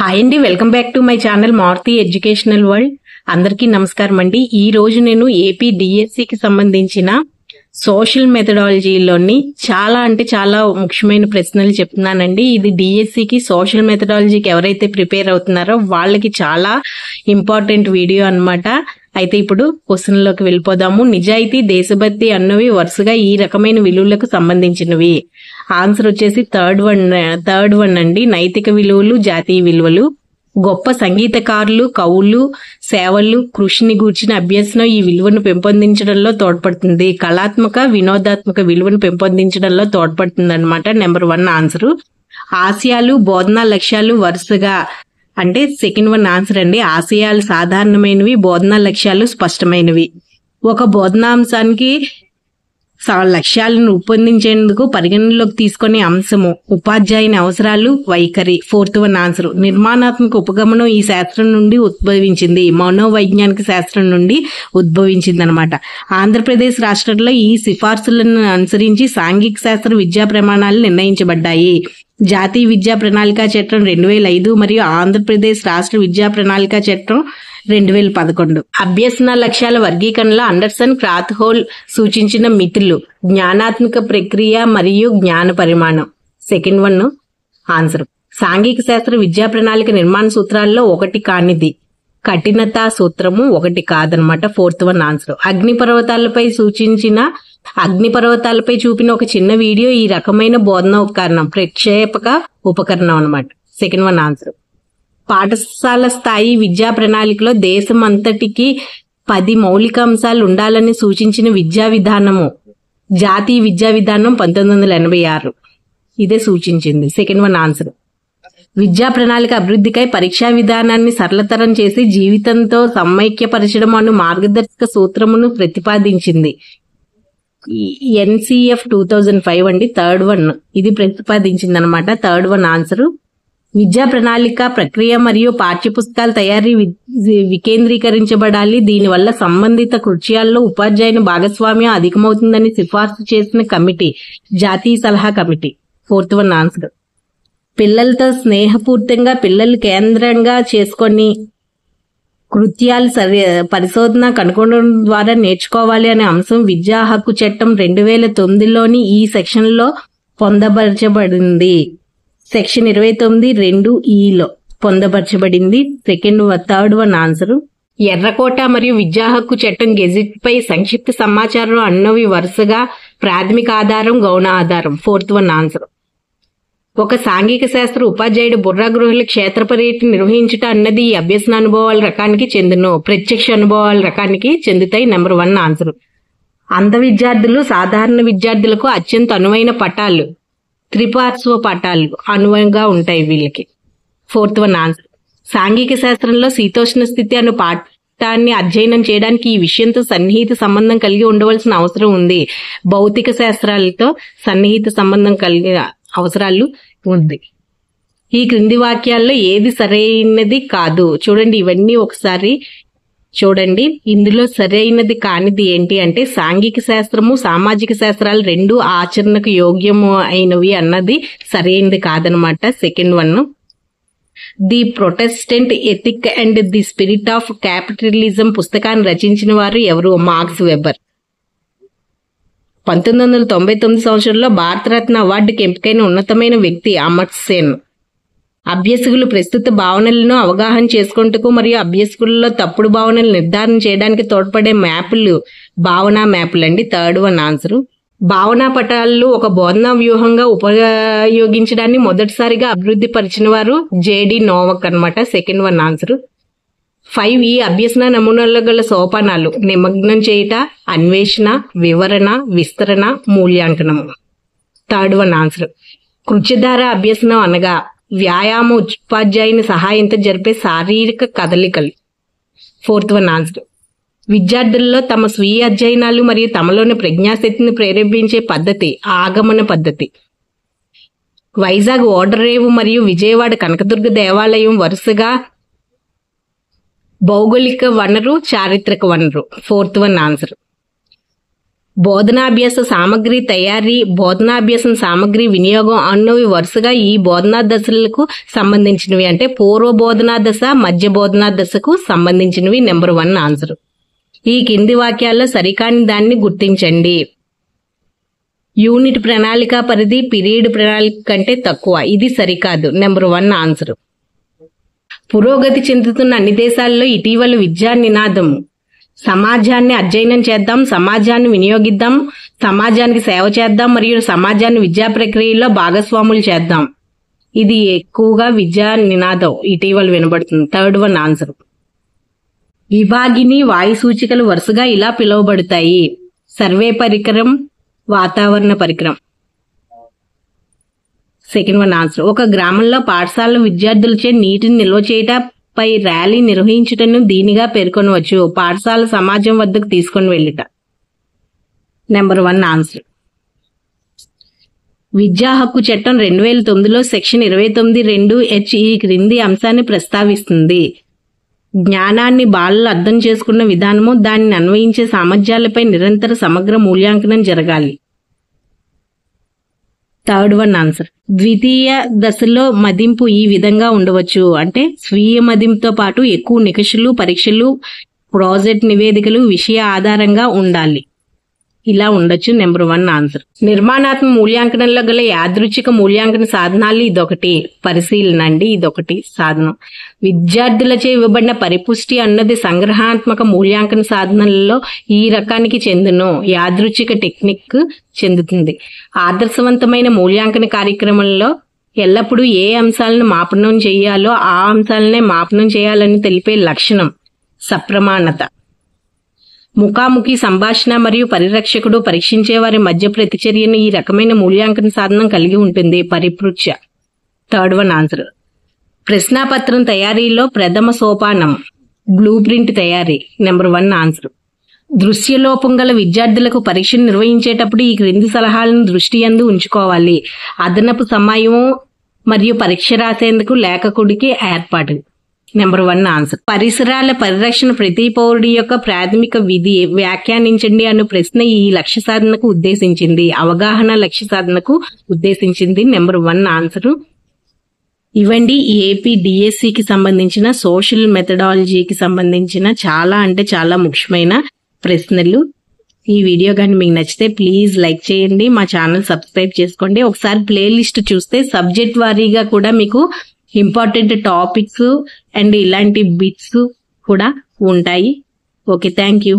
Hi అండి, welcome back to my channel Maruthi educational world. అందరికీ నమస్కారం అండి. ఈ రోజు నేను ఏపీ డిఎస్సికి సంబంధించిన సోషల్ మెథడాలజీలోని చాలా ముఖ్యమైన ప్రశ్నలు చెప్తున్నానండి. ఇది డిఎస్సికి సోషల్ మెథడాలజీకి ఎవరైతే ప్రిపేర్ అవుతున్నారో వాళ్ళకి చాలా ఇంపార్టెంట్ వీడియో అన్నమాట. అయితే ఇప్పుడు క్వశ్చన్లోకి వెళ్ళిపోదాము. నిజాయితీ, దేశభక్తి అన్నవి వరుసగా ఈ రకమైన విలువలకు సంబంధించినవి. ఆన్సర్ వచ్చేసి థర్డ్ వన్ అండి. నైతిక విలువలు, జాతీయ విలువలు. గొప్ప సంగీతకారులు, కవులు సేవలు, కృషిని గూర్చిన అభ్యసనం ఈ విలువను పెంపొందించడంలో తోడ్పడుతుంది. కళాత్మక, వినోదాత్మక విలువను పెంపొందించడంలో తోడ్పడుతుంది అనమాట. Number 1 answer. ఆశయాలు, బోధనా లక్ష్యాలు వరుసగా అంటే సెకండ్ వన్ ఆన్సర్ అండి. ఆశయాలు సాధారణమైనవి, బోధనా లక్ష్యాలు స్పష్టమైనవి. ఒక బోధనాంశానికి లక్ష్యాలను రూపొందించేందుకు పరిగణనలోకి తీసుకునే అంశము ఉపాధ్యాయుని అవసరాలు, వైఖరి. Fourth one answer. నిర్మాణాత్మక ఉపగమనం ఈ శాస్త్రం నుండి ఉద్భవించింది. మనోవైజ్ఞానిక శాస్త్రం నుండి ఉద్భవించింది అనమాట. ఆంధ్రప్రదేశ్ రాష్ట్రంలో ఈ సిఫార్సులను అనుసరించి సాంఘిక శాస్త్ర విద్యా ప్రమాణాలు నిర్ణయించబడ్డాయి. జాతీయ విద్యా ప్రణాళిక చట్టం 2005 మరియు ఆంధ్రప్రదేశ్ రాష్ట్ర విద్యా ప్రణాళిక చట్టం 2011. అభ్యసన లక్ష్యాల వర్గీకరణలో అండర్సన్, క్రాత్హోల్ సూచించిన మితులు జ్ఞానాత్మక ప్రక్రియ మరియు జ్ఞాన పరిమాణం. Second one answer. సాంఘిక శాస్త్ర విద్యా ప్రణాళిక నిర్మాణ సూత్రాల్లో ఒకటి కానిది కఠినతా సూత్రము ఒకటి కాదనమాట. Fourth one answer. అగ్నిపర్వతాలపై చూపిన ఒక చిన్న వీడియో ఈ రకమైన బోధన ఉపకరణం, ప్రక్షేపక ఉపకరణం అనమాట. Second one answer. పాఠశాల స్థాయి విద్యా ప్రణాళికలో దేశం అంతటికి 10 మౌలిక అంశాలు ఉండాలని సూచించిన విద్యా విధానము జాతీయ విద్యా విధానం 1986 ఇదే సూచించింది. Second one answer. విద్యా ప్రణాళిక అభివృద్ధికై పరీక్షా విధానాన్ని సరళతరం చేసి జీవితంతో సమైక్యపరచడం అను మార్గదర్శక సూత్రమును ప్రతిపాదించింది. NCF 2005 అండి. థర్డ్ వన్ ఇది ప్రతిపాదించింది అనమాట. Third one answer. విద్యా ప్రణాళిక ప్రక్రియ మరియు పాఠ్యపుస్తకాల తయారీ వికేంద్రీకరించబడాలి. దీనివల్ల సంబంధిత కృత్యాల్లో ఉపాధ్యాయుని భాగస్వామ్యం అధికమవుతుందని సిఫార్సు చేసిన కమిటీ జాతీయ సలహా కమిటీ. Fourth one answer. పిల్లలతో స్నేహపూర్తంగా పిల్లలు కేంద్రంగా చేసుకొని కృత్యాలు పరిశోధన కనుగొనడం ద్వారా నేర్చుకోవాలి అనే అంశం విద్యా హక్కు చట్టం 2009లోని ఈ సెక్షన్ లో పొందపరచబడింది. సెక్షన్ 29(2)(e)లో పొందపరచబడింది. Third one answer. ఎర్రకోట మరియు విద్యా హక్కు చట్టం, గెజిట్ పై సంక్షిప్త సమాచారం అన్నవి వరుసగా ప్రాథమిక ఆధారం, గౌణ ఆధారం. Fourth one answer. ఒక సాంఘిక శాస్త్ర ఉపాధ్యాయుడు బుర్రా గృహల క్షేత్ర పర్యటన నిర్వహించుట అన్నది ఈ అభ్యసన అనుభవాల రకానికి చెందును. ప్రత్యక్ష అనుభవాల రకానికి చెందుతాయి. Number 1 answer. అంధ విద్యార్థులు సాధారణ విద్యార్థులకు అత్యంత అనువైన పటాలు, త్రిపార్శ్వ పటాలు అనువుగా ఉంటాయి వీళ్ళకి. Fourth one answer. సాంఘిక శాస్త్రంలో శీతోష్ణ స్థితి అను పాఠాన్ని అధ్యయనం చేయడానికి ఈ విషయంతో సన్నిహిత సంబంధం కలిగి ఉండవలసిన అవసరం ఉంది. భౌతిక శాస్త్రాలతో సన్నిహిత సంబంధం కలిగి అవసరాలు ఉంది. ఈ క్రింది వాక్యాల్లో ఏది సరైనది కాదు? చూడండి, ఇవన్నీ ఒకసారి చూడండి. ఇందులో సరైనది కానిది ఏంటి అంటే సాంఘిక శాస్త్రము, సామాజిక శాస్త్రాలు రెండు ఆచరణకు యోగ్యము అయినవి అన్నది సరైనది కాదనమాట. Second one. The Protestant ethic and the spirit of capitalism పుస్తకాన్ని రచించిన వారు ఎవరు? Marks weber. 1999 సంవత్సరంలో భారతరత్న అవార్డుకి ఎంపికైన ఉన్నతమైన వ్యక్తి అమర్త్య సేన్. అభ్యసకులు ప్రస్తుత భావనలను అవగాహన చేసుకుంటూ మరియు అభ్యసకులలో తప్పుడు భావనలు నిర్ధారణ చేయడానికి తోడ్పడే మ్యాపులు భావనా మ్యాపులు అండి. Third one answer. భావనా పటాలు ఒక బోధనా వ్యూహంగా ఉపయోగించడాన్ని మొదటిసారిగా అభివృద్ధి పరిచిన వారు JD నోవక్ అనమాట. Second one answer. 5 ఈ అభ్యసన నమూనాల్లో గల సోపానాలు: నిమగ్నం చేయుట, అన్వేషణ, వివరణ, విస్తరణ, మూల్యాంకనము. Third one answer. కృత్యధార అభ్యసనం అనగా వ్యాయామ ఉపాధ్యాయుని సహాయంతో జరిపే శారీరక కదలికలు. Fourth one answer. విద్యార్థుల్లో తమ స్వీయ అధ్యయనాలు మరియు తమలోని ప్రజ్ఞాశక్తిని ప్రేరేపించే పద్ధతి ఆగమన పద్ధతి. వైజాగ్ ఓడరేవు మరియు విజయవాడ కనకదుర్గ దేవాలయం వరుసగా భౌగోళిక వనరు, చారిత్రక వనరు. Fourth one answer. బోధనాభ్యాస సామగ్రి తయారీ, బోధనాభ్యాసం సామగ్రి వినియోగం అన్నవి వరుసగా ఈ బోధనా దశలకు సంబంధించినవి. అంటే పూర్వ బోధనా దశ, మధ్య బోధనా దశకు సంబంధించినవి. Number 1 answer. ఈ కింది వాక్యాల్లో సరికాని దాన్ని గుర్తించండి. యూనిట్ ప్రణాళిక పరిధి పీరియడ్ ప్రణాళిక కంటే తక్కువ. ఇది సరికాదు. Number 1 answer. పురోగతి చెందుతున్న అన్ని దేశాల్లో ఇటీవల విద్యా నినాదము సమాజాన్ని అధ్యయనం చేద్దాం, సమాజాన్ని వినియోగిద్దాం, సమాజానికి సేవ చేద్దాం మరియు సమాజాన్ని విద్యా ప్రక్రియలో భాగస్వాములు చేద్దాం. ఇది ఎక్కువగా విద్యా నినాదం ఇటీవల వినబడుతుంది. Third 1 answer. విభాగిని వాయు సూచికలు వరుసగా ఇలా పిలువబడతాయి. సర్వే పరికరం, వాతావరణ పరికరం. Second 1 answer. ఒక గ్రామంలో పాఠశాల విద్యార్థులచే నీటిని నిల్వ చేయటపై ర్యాలీ నిర్వహించుటను దీనిగా పేర్కొనవచ్చు. పాఠశాల సమాజం వద్దకు తీసుకొని వెళ్ళుట. Number 1 answer. విద్యా హక్కు చట్టం 2009లో సెక్షన్ 29(2)(h) ఈ క్రింది అంశాన్ని ప్రస్తావిస్తుంది. జ్ఞానాన్ని బాలలు అర్థం చేసుకున్న విధానము, దానిని అన్వయించే సామర్థ్యాలపై నిరంతర సమగ్ర మూల్యాంకనం జరగాలి. Third 1 answer. ద్వితీయ దశలో మదింపు ఈ విధంగా ఉండవచ్చు. అంటే స్వీయ మదింపుతో పాటు ఎక్కువ నికషులు, పరీక్షలు, ప్రాజెక్ట్ నివేదికలు విషయ ఆధారంగా ఉండాలి. ఇలా ఉండొచ్చు. Number 1 answer. నిర్మాణాత్మక మూల్యాంకనంలో గల యాదృచ్ఛిక మూల్యాంకన సాధనాలు ఇదొకటి. పరిశీలన అండి, ఇదొకటి సాధనం. విద్యార్థులచే ఇవ్వబడిన పరిపుష్టి అన్నది సంగ్రహాత్మక మూల్యాంకన సాధనాలలో ఈ రకానికి చెందును. యాదృచ్ఛిక టెక్నిక్ చెందుతుంది. ఆదర్శవంతమైన మూల్యాంకన కార్యక్రమంలో ఎల్లప్పుడూ ఏ అంశాలను మాపనం చేయాలో ఆ అంశాలనే మాపనం చేయాలని తెలిపే లక్షణం సప్రమాణత. ముఖాముఖి సంభాషణ మరియు పరిరక్షకుడు పరీక్షించే వారి మధ్య ప్రతిచర్యను ఈ రకమైన మూల్యాంకన సాధనం కలిగి ఉంటుంది. పరిపృచ్ఛ. Third 1 answer. ప్రశ్నాపత్రం తయారీలో ప్రథమ సోపానం బ్లూ ప్రింట్ తయారీ. Number 1 answer. దృశ్యలోపం గల విద్యార్థులకు పరీక్షను నిర్వహించేటప్పుడు ఈ క్రింది సలహాలను దృష్టి యందు ఉంచుకోవాలి. అదనపు సమయం మరియు పరీక్ష రాసేందుకు లేఖకుడికి ఏర్పాటు. Number 1 answer. పరిసరాల పరిరక్షణ ప్రతి పౌరుడి యొక్క ప్రాథమిక విధి. వ్యాఖ్యానించండి అను ప్రశ్న ఈ లక్ష్య సాధనకు ఉద్దేశించింది. అవగాహన లక్ష్య సాధనకు ఉద్దేశించింది. Number 1 answer. ఇవండి ఏపీ డిఎస్సికి సంబంధించిన సోషల్ మెథడాలజీకి సంబంధించిన చాలా అంటే చాలా ముఖ్యమైన ప్రశ్నలు. ఈ వీడియో కానీ మీకు నచ్చితే ప్లీజ్ లైక్ చేయండి, మా ఛానల్ సబ్స్క్రైబ్ చేసుకోండి. ఒకసారి ప్లేలిస్ట్ చూస్తే సబ్జెక్ట్ వారీగా కూడా మీకు ఇంపార్టెంట్ టాపిక్స్ అండ్ ఇలాంటి బిట్స్ కూడా ఉంటాయి. Okay, thank you.